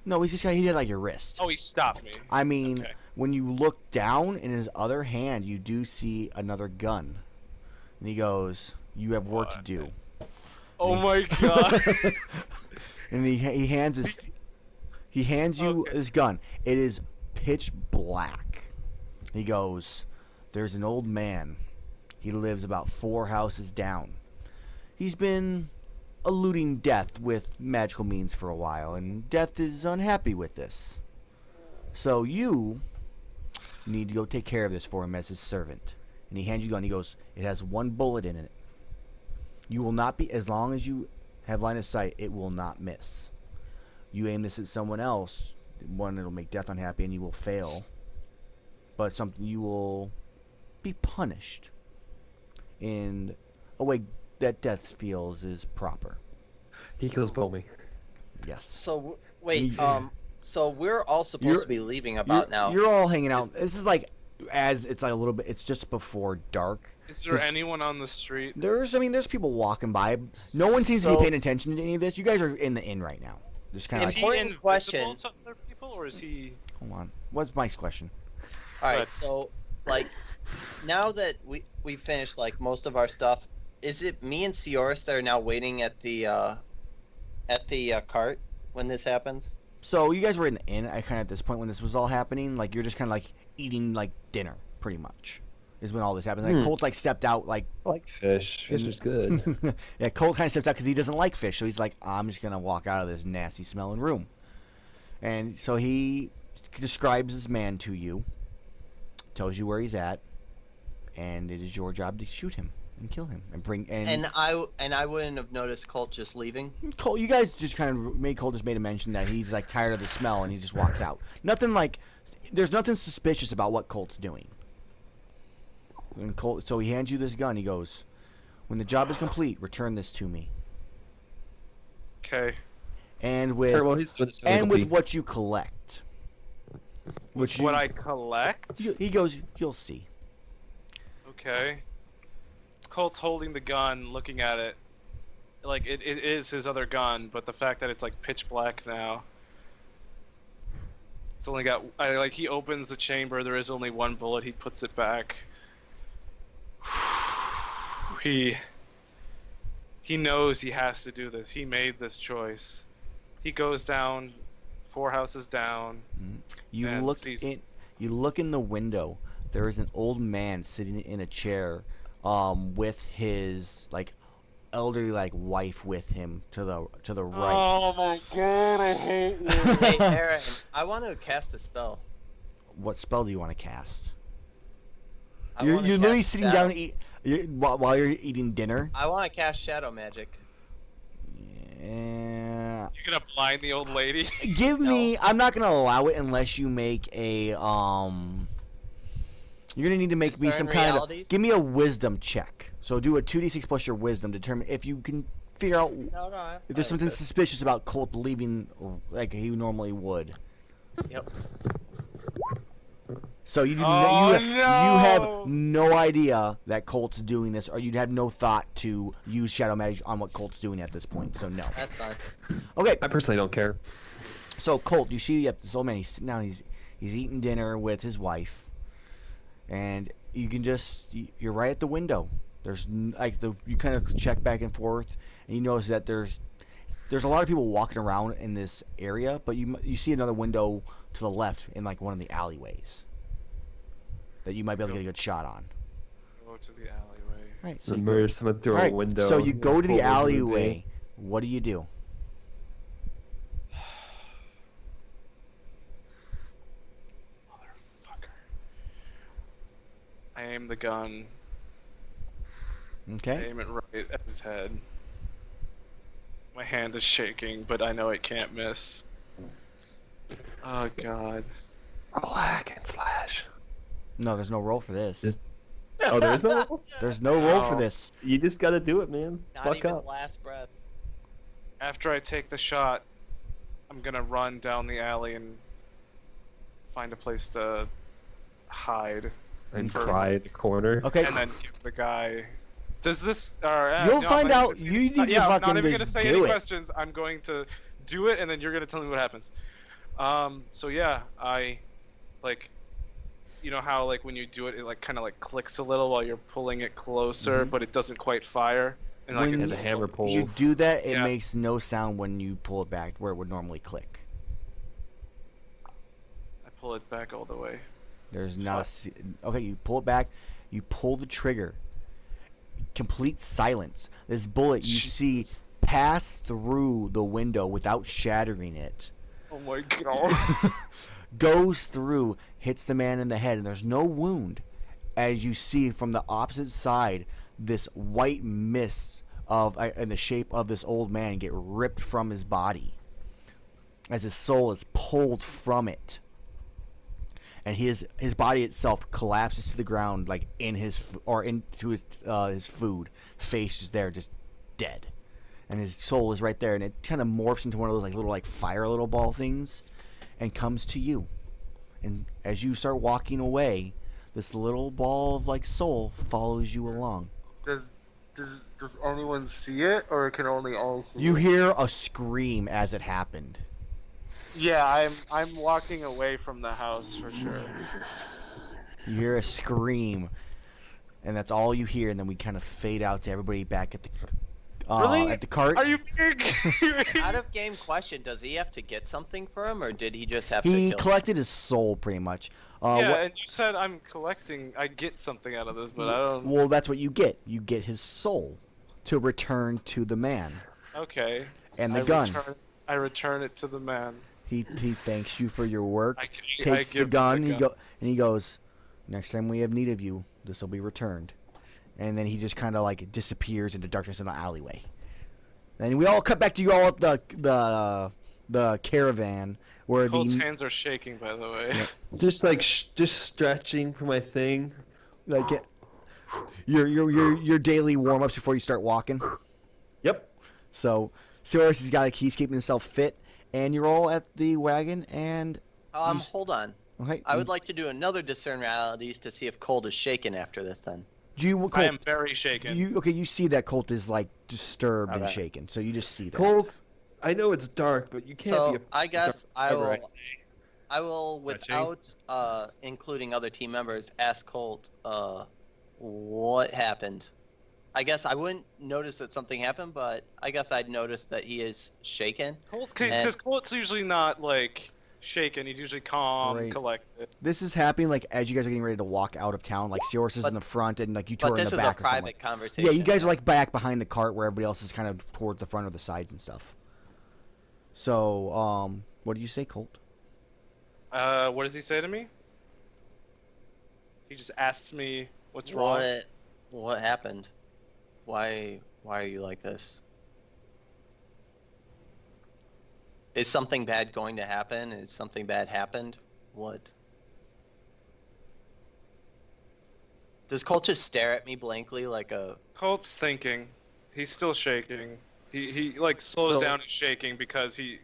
No, he had like your wrist. Oh, he stopped me. I mean, Okay. when you look down in his other hand, you do see another gun. And he goes, "You have work to do." Oh my god. And he hands you his gun. It is pitch black. He goes, "There's an old man. He lives about 4 houses down. He's been eluding death with magical means for a while, and death is unhappy with this. So you need to go take care of this for him as his servant." And he hands you a gun. He goes, "It has 1 bullet in it. You will not be, as long as you have line of sight, it will not miss. You aim this at someone else, one, it'll make death unhappy and you will fail. But something you will be punished in a way that death feels is proper." He kills Bomi. Yes. So wait, Yeah. so we're all supposed to be leaving about now. You're all hanging out. This is like, as it's like a little bit, it's just before dark. Is there anyone on the street? There's people walking by. No one seems to be paying attention to any of this. You guys are in the inn right now. Just kind of Is like, he Important invisible question. to other people, or is he? hold on. What's Mike's question? All right, Right. so like now that we finished like most of our stuff, is it me and Sioris that are now waiting at the cart when this happens? So you guys were in the inn at this point when this was all happening. Like you're just kind of like eating like dinner, pretty much, is when all this happened. Like Colt like stepped out like. I like fish. Fish is good. Yeah, Colt kind of steps out because he doesn't like fish, so he's like, "I'm just gonna walk out of this nasty smelling room." And so he describes this man to you, tells you where he's at, and it is your job to shoot him and kill him and bring And I wouldn't have noticed Colt just leaving. Colt, you guys just kind of Colt just made a mention that he's like tired of the smell and he just walks out. Nothing like, there's nothing suspicious about what Colt's doing. And Colt, so he hands you this gun. He goes, "When the job is complete, return this to me." Okay. And with Sure, well, he's doing this to me. what you collect. What I collect? He goes, "You'll see." Okay. Colt's holding the gun, looking at it. Like, it is his other gun, but the fact that it's, like, pitch black now. It's only got... he opens the chamber, there is only one bullet, he puts it back. He knows he has to do this. He made this choice. He goes down, 4 houses down. You look in the window. There is an old man sitting in a chair, with his elderly wife with him to the right. Oh my god, I hate you. Hey, Aaron, I want to cast a spell. What spell do you want to cast? You're literally sitting down to eat while you're eating dinner. I want to cast shadow magic. Yeah. You're gonna blind the old lady? Give me. I'm not gonna allow it unless you make a You're gonna need to make me some kind of. Give me a wisdom check. So do a 2d6 plus your wisdom. Determine if you can figure out if there's something suspicious about Colt leaving like he normally would. Yep. So you have no idea that Colt's doing this, or you'd have no thought to use shadow magic on what Colt's doing at this point. So no. That's fine. Okay. I personally don't care. So Colt, you see this old man. He's sitting down. He's eating dinner with his wife, and you can you're right at the window. There's you kind of check back and forth, and you notice that there's a lot of people walking around in this area, but you see another window to the left in one of the alleyways that you might be able to get a good shot on. Go to the alleyway. Right. So murder someone through a window. So you go to the alleyway. What do you do? Motherfucker. I aim the gun. I Okay. aim it right at his head. My hand is shaking, but I know it can't miss. Oh god. Roll hack and slash. No, there's no roll for this. Oh, there is no roll? There's no roll for Oh. this. You just gotta do it, man. Not Fuck even up. last breath. After I take the shot, I'm gonna run down the alley and find a place to hide. And for- cry in the corner. Okay. And then give the guy. Does this? You'll find out. You need to yeah, I'm fucking not even gonna just say do any it. questions. I'm going to do it, and then you're gonna tell me what happens. So yeah, I, you know how when you do it, it kind of clicks a little while you're pulling it closer, but it doesn't quite fire. And When And the hammer pulls. you do that, it Yeah. makes no sound when you pull it back where it would normally click. I pull it back all the way. There's not okay. You pull it back. You pull the trigger. Complete silence. This bullet you see pass through the window without shattering it. Oh my god. Goes through, hits the man in the head, and there's no wound. As you see from the opposite side, this white mist in the shape of this old man get ripped from his body as his soul is pulled from it, and his body itself collapses to the ground into his food. Face is there, just dead, and his soul is right there, and it kind of morphs into one of those little fire little ball things, and comes to you. And as you start walking away, this little ball of soul follows you along. Does anyone see it, or can only I see You it? hear a scream as it happened. Yeah, I'm walking away from the house for sure. You hear a scream, and that's all you hear. And then we kind of fade out to everybody back at the Really? at the cart. Are you big? Out of game question, does he have to get something for him, or did he just have to He kill collected his soul, pretty much. Yeah, and you said I'm collecting. I get something out of this, but I don't. Well, that's what you get. You get his soul to return to the man Okay. and the gun. I return it to the man. He thanks you for your work. I Takes the give gun. the He goes. Next time we have need of you, this will be returned. And then he just kind of disappears into darkness in the alleyway. And we all cut back to you all at the caravan where Colt's hands are shaking, by the way. Just just stretching for my thing. your daily warm ups before you start walking. Yep. So Cyrus has got he's keeping himself fit, and you're all at the wagon. And Hold on. okay, I would like to do another discern realities to see if Cold is shaken after this. Then. Do you? Colt, I am very shaken. You see that Colt is like disturbed and Okay. shaken, so you just see that. Colt, I know it's dark, but you can't be So a I guess whatever I will, Touching. without including other team members, ask Colt what happened. I guess I wouldn't notice that something happened, but I guess I'd notice that he is shaken. Because Colt's usually not like shaken. He's usually calm, Right. collected. This is happening like as you guys are getting ready to walk out of town. Like Seorus is in the front, and like you two But are in this the is a back or something. private Like, conversation. yeah, you guys are like back behind the cart where everybody else is kind of towards the front or the sides and stuff. So, what do you say, Colt? What does he say to me? He just asks me what's wrong. What happened? Why are you like this? Is something bad going to happen? Is something bad happened? What? Does Colt just stare at me blankly like a... Colt's thinking. He's still shaking. He like slows So- down his shaking because he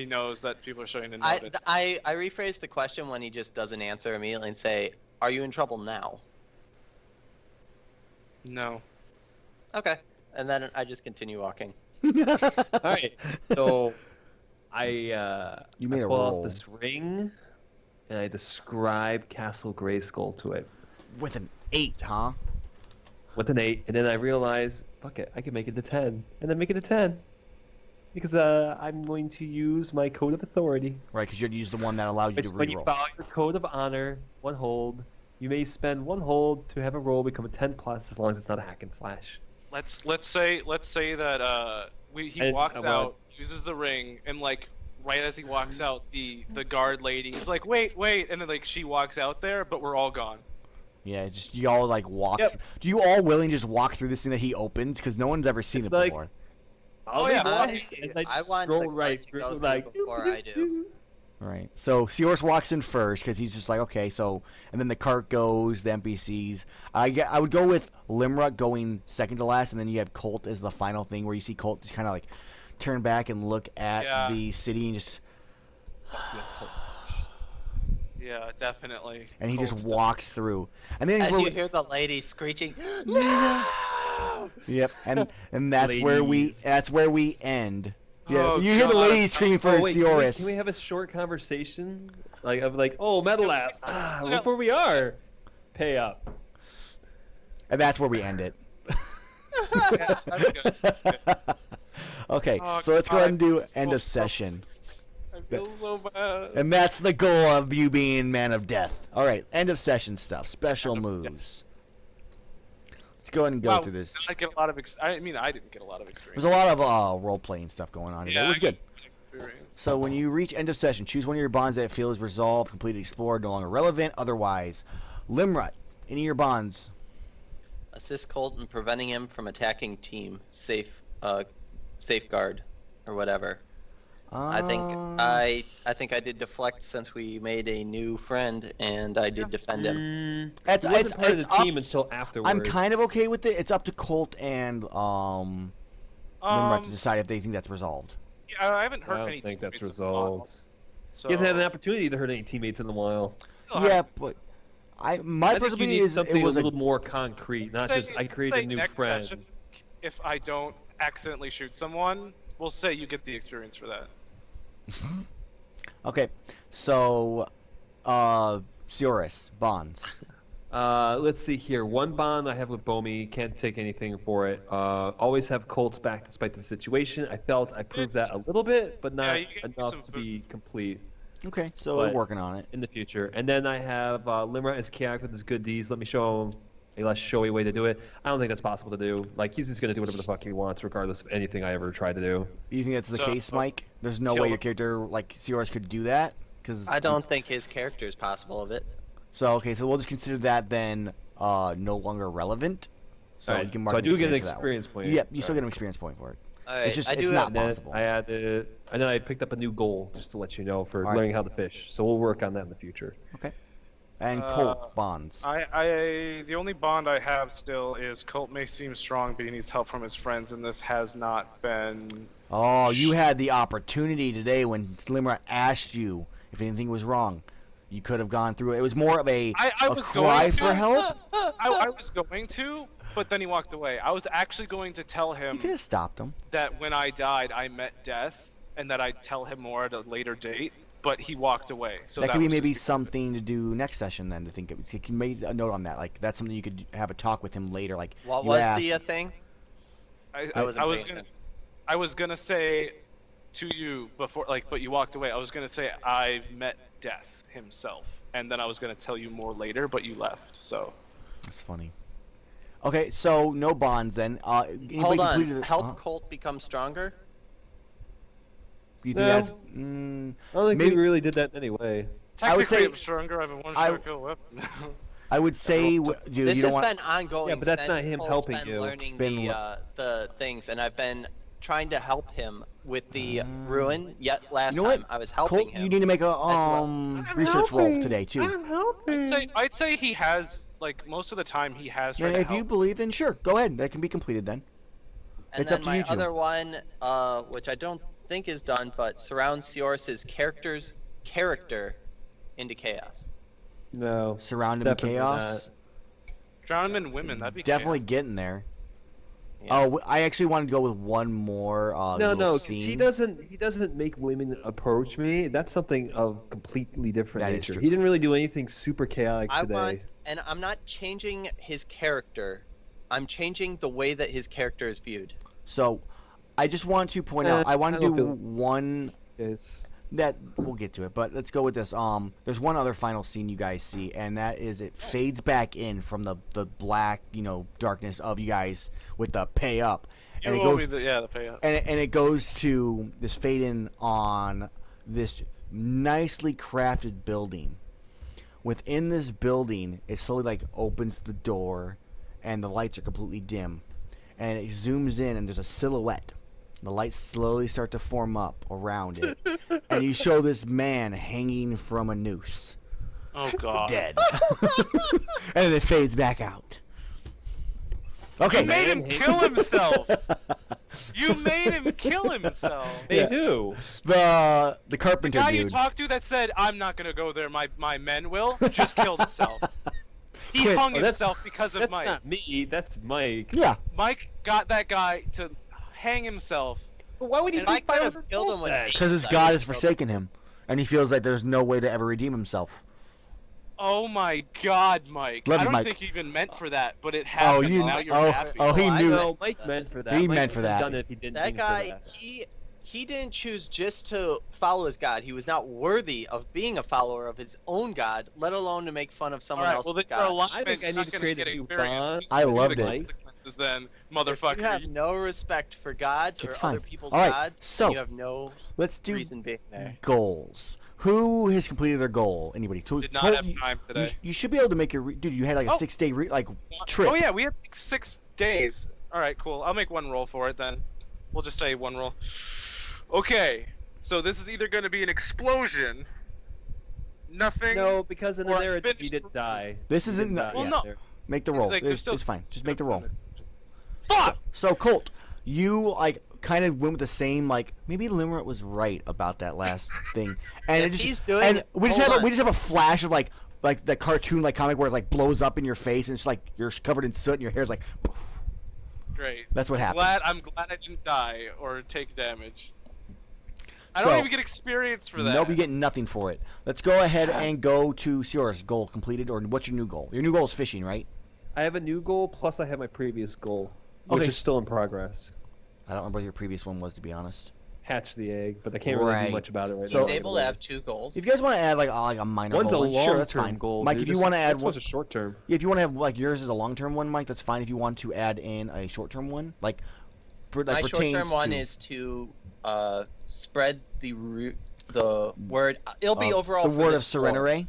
knows that people are starting to I notice. rephrase the question when he just doesn't answer immediately and say, "Are you in trouble now?" No. Okay, and then I just continue walking. All right, so I You made I a pull roll. out this ring, and I describe Castle Grayskull to it With an 8, huh? with an 8, and then I realize, fuck it, I can make it to 10, and then make it to 10, because I'm going to use my code of authority. Right, because you had to use the one that allowed you Which, to when you reroll. follow your code of honor, one hold, you may spend one hold to have a roll become a 10 plus, as long as it's not a hack and slash. Let's say that he And walks I want- out, uses the ring, and like right as he walks out, the guard lady is like, wait, and then like she walks out there, but we're all gone. Yeah, it's just you all like walk. Yep. Do you all willing to just walk through this thing that he opens? Because no one's ever seen It's it like- before. I'll yeah, be I- honest, and I just want scroll the right card to through, go through like, before I do. Right. So Seorus walks in first because he's just like, okay. So and then the cart goes, the NPCs. I would go with Limra going second to last, and then you have Colt as the final thing where you see Colt just kind of like turn back and look at Yeah. the city and just Yeah, definitely. and he just Colt's walks through. And then As he's you where hear the lady screeching, "No!" yep. And that's where we end. Yeah, Oh, you hear the God. lady screaming for Oh, wait, Seorus. can we have a short conversation? Like, of like, oh, metal ass. Ah, Yeah. look where we are. Pay up. And that's where we end it. Yeah, that's good. Okay, Oh, so let's go ahead and do God. end of session. I feel so bad. And that's the goal of you being Man of Death. All right, end of session stuff. Special moves. Let's go ahead and go Wow, through this. I get a lot of. I mean, I didn't get a lot of experience. There's a lot of role-playing stuff going on here. Yeah, It was I get good. experience. So when you reach end of session, choose one of your bonds that feels resolved, completely explored, no longer relevant, otherwise. Limrut, any of your bonds. Assist Colt in preventing him from attacking team. Safeguard, or whatever. I think I did deflect since we made a new friend, and I did defend him. It's, He wasn't it's, part of it's the up, team until afterwards. I'm kind of okay with it. It's up to Colt and Limrut to decide if they think that's resolved. Yeah, I haven't hurt I any don't think that's teammates in a while, resolved. So He hasn't had an opportunity to hurt any teammates in a while. Yeah, but my I think personal you opinion need is something it was a little more concrete, not say- just I create say a new next friend. session, if I don't accidentally shoot someone, we'll say you get the experience for that. okay. So, Seorus bonds. Let's see here. One bond I have with Bomi, can't take anything for it. Always have Colts back despite the situation. I felt I proved that a little bit, but not you can use enough some to be complete Okay, so But- we're working on it. in the future. And then I have Limra as Kiak with his good deeds. Let me show him a less showy way to do it. I don't think that's possible to do. Like, he's just going to do whatever the fuck he wants, regardless of anything I ever try to do. You think that's the So- case, Mike? There's no Kill way him. your character like Seorus could do that because I don't think his character is possible of it. So okay, so we'll just consider that then no longer relevant. So Alright, you can so mark I an do get an experience for that one. experience point. Yep, you still get an experience point for it. Alright, It's just I it's do not have- And then possible. I added, and then I picked up a new goal, just to let you know, for Alright. learning how to fish. So we'll work on that in the future. Okay. And Colt bonds. The only bond I have still is Colt may seem strong, but he needs help from his friends, and this has not been. Oh, you had the opportunity today when Slimmer asked you if anything was wrong. You could have gone through it. It was more of a I was cry going to. for help. I was going to, but then he walked away. I was actually going to tell him You could have stopped him. that when I died, I met death, and that I'd tell him more at a later date. But he walked away. So That could be was maybe just something to do next session then. To think of, you can make a note on that. Like that's something you could have a talk with him later. Like What you was asked, the thing? I was paying gonna, attention. I was gonna say to you before, like, but you walked away. I was gonna say I've met death himself, and then I was gonna tell you more later, but you left. So That's funny. Okay, so no bonds then. Anybody Hold on. completed the- Help Colt become stronger? Do you think No. that's? I don't think Maybe- we really did that anyway. I would technically, say- I'm stronger. I have a one I- shot kill weapon. I would say dude, This you has don't want. been ongoing. Yeah, but that's since not him Colt's helping been you. learning Been the things, and I've been trying to help him with the ruin. Yet last You know what? time I was helping Colt, him. you need to make a well. research roll today too. I'd say he has, like, most of the time he has tried And to if you help. believe, then sure, go ahead. That can be completed then. And It's then up to my you two. other one, which I don't think is done, but surrounds Sioris's character into chaos. No. Surround him in Definitely chaos. Drown him in women. That'd be Definitely chaos. getting there. Yeah. Oh, I actually wanted to go with one more No, little no, 'cause scene. he doesn't make women approach me. That's something of completely different That is nature. true. He didn't really do anything super chaotic I today. want, and I'm not changing his character. I'm changing the way that his character is viewed. So, I just want to point out. I want I to don't do feel- one. It's That we'll get to it, but let's go with this. There's one other final scene you guys see, and that is it fades back in from the black, darkness of you guys with the pay up, and You it owe goes me the payout. and it goes to this fade in on this nicely crafted building. Within this building, it slowly like opens the door, and the lights are completely dim, and it zooms in, and there's a silhouette. The lights slowly start to form up around it, and you show this man hanging from a noose, Oh god. dead, and then it fades back out. Okay. You made him kill himself. You made him kill himself. Hey, who? The The carpenter guy you dude. talked to that said, "I'm not gonna go there. My men will," just killed himself. He Quit. hung Oh, that's- himself because of That's Mike. not me. That's Mike. Yeah. Mike got that guy to hang himself. Why would he If I could have killed him with Because his I God would've has killed him. forsaken him, and he feels like there's no way to ever redeem himself. Oh my God, Mike! Love I you, don't Mike. think he even meant for that, but it happened. you and now know- you're oh, happy. oh, he I knew. know. No, Mike meant for that. He Mike meant for would have that. Done it if he didn't That mean for guy, that. he didn't choose just to follow his God. He was not worthy of being a follower of his own God, let alone to make fun of All someone right, else's well, then you're God. alive. I think I and need not to gonna create a get new experience. bond. You I see the loved it. consequences then, If motherfucker. you have no respect for gods or It's fine. other people's All right, gods, so- then you have no Let's do reason being there. goals. Who has completed their goal? Anybody? Did not Colt, have you- time today. You should be able to make your dude. You had like a Oh. 6-day trip. Oh yeah, we had like 6 days. All right, cool. I'll make one roll for it then. We'll just say one roll. Okay, so this is either going to be an explosion, nothing. No, because in the Or narrative he finished- didn't die. This He isn't- didn't die Well, no. there. Make the roll. Like, there's It's, still- it's fine. Just make the roll. Fuck! So Colt, you kind of went with the same maybe Limerent was right about that last thing, and If it just he's doing- and we just hold have on. we just have a flash of like the cartoon comic where it blows up in your face and it's like you're covered in soot and your hair's poof. Great. That's what happened. I'm glad I didn't die or take damage. I So- don't even get experience for that. Nope, you get nothing for it. Let's go ahead and go to Siora's goal completed, or what's your new goal? Your new goal is fishing, right? I have a new goal, plus I have my previous goal, which Okay. is still in progress. I don't remember what your previous one was, to be honest. Hatch the egg, but I can't really Right. do much about it right So- now. He's able to have 2 goals. If you guys want to add a minor One's a goal, long-term sure, that's fine. goal. Mike, dude. if you want to add this one, one's a short term. if you want to have yours is a long-term one, Mike, that's fine. If you want to add in a short-term one, My pertains short-term one to, is to spread the word. It'll be overall the for word of this floor. Serenere.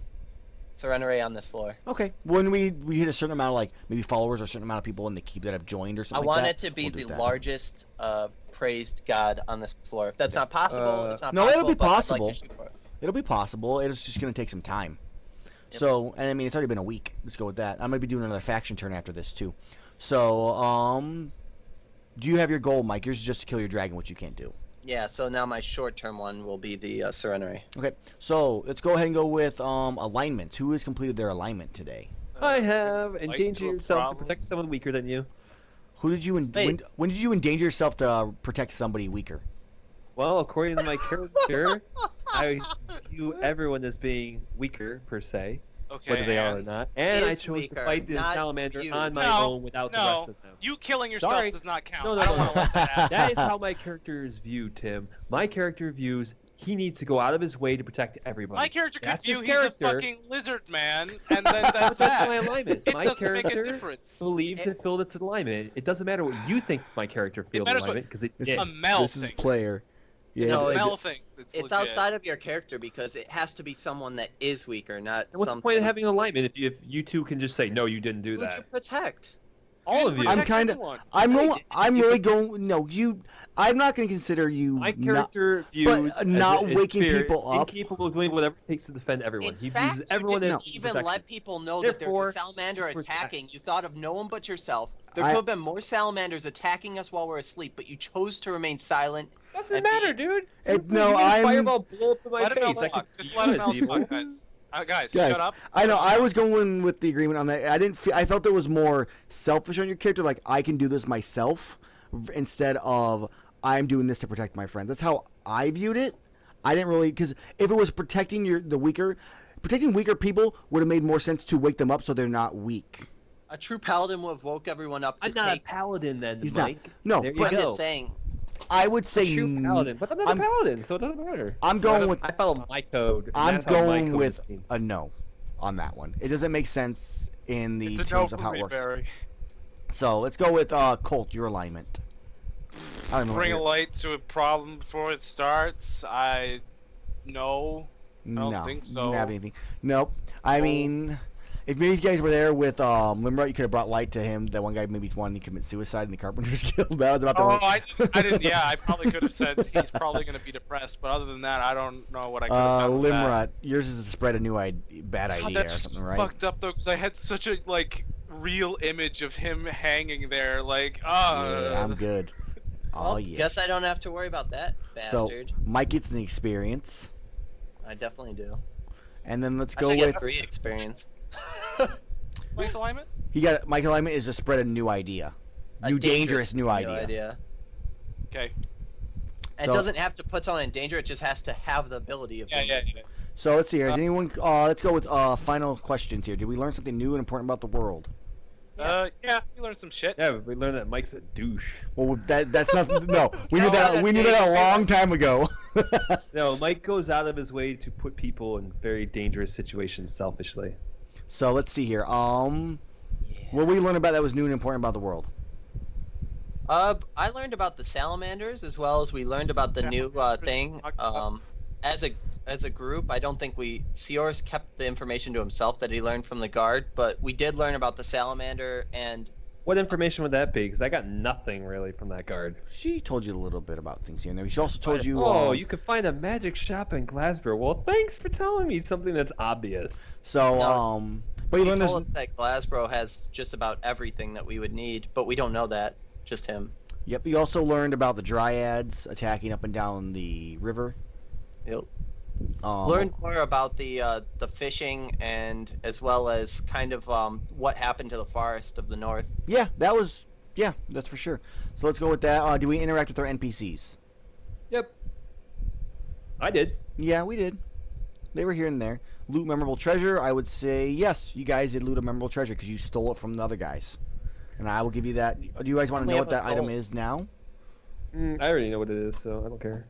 Serenere on this floor. Okay, when we hit a certain amount of maybe followers or a certain amount of people in the keep that have joined or I something want like it that, to be we'll do the that. largest praised god on this floor. If that's not possible, it's not No, possible. it'll be but I'd like to possible. shoot for it. It'll be possible. It's just going to take some time. Yep. So, and I mean, it's already been a week. Let's go with that. I'm going to be doing another faction turn after this too. So, do you have your goal, Mike? Yours is just to kill your dragon, which you can't do. Yeah, so now my short-term one will be the Serenity. Okay, so let's go ahead and go with alignment. Who has completed their alignment today? I have like endanger to a yourself to problem. protect someone weaker than you. Who did you Wait. when did you endanger yourself to protect somebody weaker? Well, according to my character, I view everyone as being weaker per se, Okay. whether they are or and- not. And I Is chose weaker, to fight the not salamander you. on my No, own without the no. rest of them. You killing yourself Sorry. does not count. No, no, I don't no, want to let that happen. That is how my character is viewed, Tim. My character views he needs to go out of his way to protect everybody. My character could That's view his he's a character. fucking lizard man, and then that's But that's that. my alignment. It My doesn't make a character difference. believes it filled its alignment. It doesn't matter what you think my character feels matters what- alignment because it This did. is Amell this is thinks. player. Yeah, No, it- Mel thinks it's It's legit. outside of your character because it has to be someone that is weaker, not And what's the something. point of having alignment if you two can just say no, you didn't do Who to that? protect? All of you. I'm Protect kind of. everyone. I'm No, going. I'm you really could- going. No, you. I'm not going to consider you. My not, character views but not as waking spirit, people up. incapable of doing whatever it takes to defend everyone. In He fact, views everyone you as didn't even protection. let people know that there's Therefore, a salamander protect. attacking. You thought of no one but yourself. There I- could have been more salamanders attacking us while we're asleep, but you chose to remain silent. Doesn't and matter, be- dude. No, You made a I'm- fireball blow up in my Let him face. know I talk. could Just do let him it, know people. talk, guys. Guys, Guys, shut up. I know. I was going with the agreement on that. I didn't. I felt it was more selfish on your character. Like I can do this myself, instead of I'm doing this to protect my friends. That's how I viewed it. I didn't really because if it was protecting protecting weaker people would have made more sense to wake them up so they're not weak. A true paladin would have woke everyone up to I'm not a take. paladin then, He's not. Mike. No, there you but- I'm go. just saying. I would say True paladin, but I'm not I'm- a paladin, so it doesn't matter. I'm going with I follow my code. and I'm that's how my going code with is seen. a no on that one. It doesn't make sense in the It's a no terms of for how me, it works. Barry. So let's go with Colt. Your alignment. I don't know. Bring a what light to a problem before it starts. No. no, don't think so. Didn't have anything. Nope. I mean, if maybe you guys were there with Limrut, you could have brought light to him. That one guy maybe wanted to commit suicide in the Carpenters Guild. That was about the Oh, only. I didn't. Yeah, I probably could have said he's probably going to be depressed, but other than that, I don't know what I could have done. with that. Limrut, yours is to spread a new bad God, idea or that's something, right? fucked up though, because I had such a real image of him hanging there, Yeah, I'm good. Oh Well, yeah. guess I don't have to worry about that So bastard. Mike gets an experience, I definitely do. and then let's I go should with get 3 experience. Mike's alignment. Mike alignment is to spread a new idea, A new dangerous new idea. Okay. It So- doesn't have to put someone in danger. It just has to have the ability of. Yeah, danger. yeah. So let's see here. Has anyone? Let's go with final questions here. Did we learn something new and important about the world? Yeah, you learned some shit. Yeah, we learned that Mike's a douche. Well, that's not. No, we knew No, that. that's We knew that a dangerous. long time ago. No, Mike goes out of his way to put people in very dangerous situations selfishly. So let's see here. What we learned about that was new and important about the world. I learned about the salamanders as well as we learned about the Yeah. new thing. As a group, I don't think Seors kept the information to himself that he learned from the guard, but we did learn about the salamander and What information would that be? Because I got nothing really from that guard. She told you a little bit about things here and there. She also told you. Oh, you could find a magic shop in Glasgow. Well, thanks for telling me something that's obvious. So No. but you he learned this. told us that Glasbro has just about everything that we would need, but we don't know that. Just him. Yep. You also learned about the dryads attacking up and down the river. Yep. Um, Learned more about the fishing and as well as kind of what happened to the forest of the north. Yeah, that's for sure. So let's go with that. Do we interact with our NPCs? Yep. I did. Yeah, we did. They were here and there. Loot memorable treasure. I would say yes. You guys did loot a memorable treasure because you stole it from the other guys, and I will give you that. Do you guys want to We know have what that a item gold. is now? I already know what it is, so I don't care.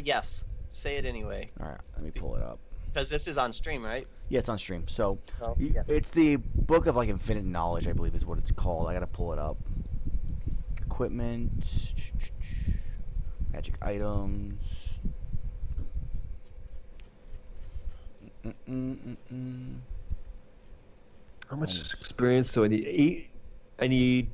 Yes. Say it anyway, All right, let me pull it up. because this is on stream, right? Yeah, it's on stream. So Oh, yeah. it's the Book of Infinite Knowledge, I believe, is what it's called. I gotta pull it up. Equipment, magic items. How much experience do I need? 8. I need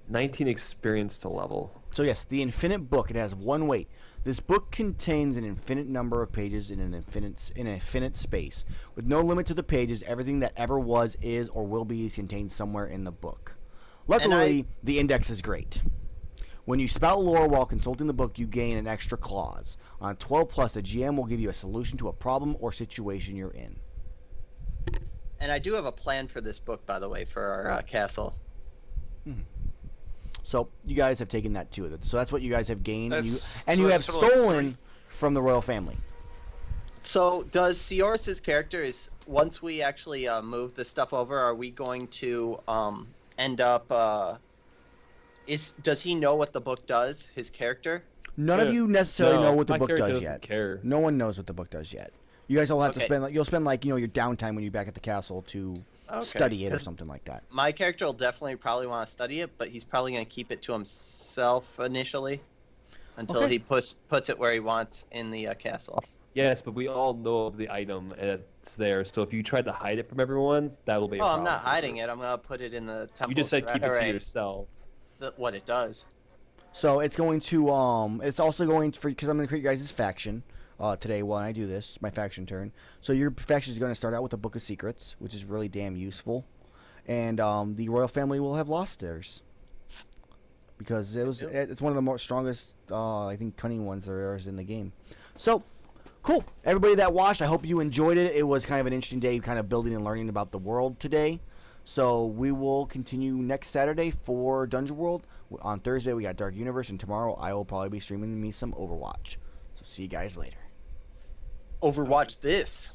19 experience to level. So yes, the Infinite Book. It has one weight. This book contains an infinite number of pages in an infinite space, with no limit to the pages. Everything that ever was, is, or will be is contained somewhere in the book. Luckily, the index is great. When you spout lore while consulting the book, you gain an extra clause. On 12 plus, the GM will give you a solution to a problem or situation you're in. And I do have a plan for this book, by the way, for our castle. So you guys have taken that too. So that's what you guys have gained, and you have that's a total of stolen 3. from the royal family. So does Seoris's character once we actually move the stuff over, are we going to end up does he know what the book does, his character? None of you necessarily No, know what the my book character does doesn't yet. care. No one knows what the book does yet. You guys all have to Okay. spend you'll spend your downtime when you're back at the castle to Okay. study it or something like that. My character will definitely probably want to study it, but he's probably going to keep it to himself initially until Okay. he puts it where he wants in the castle. Yes, but we all know of the item and it's there. So if you try to hide it from everyone, that will be a Oh, problem. I'm not hiding it. I'm going to put it in the temple. You just said keep it to yourself. What it does. So it's going to it's also going for because I'm going to create you guys' faction today while I do this, my faction turn. So your faction is going to start out with a book of secrets, which is really damn useful, and the royal family will have lost theirs because it's one of the more strongest I think cunning ones there is in the game. So cool, everybody that watched, I hope you enjoyed it. It was kind of an interesting day, kind of building and learning about the world today. So we will continue next Saturday for Dungeon World. On Thursday we got Dark Universe, and tomorrow I will probably be streaming me some Overwatch. So see you guys later. Overwatch this.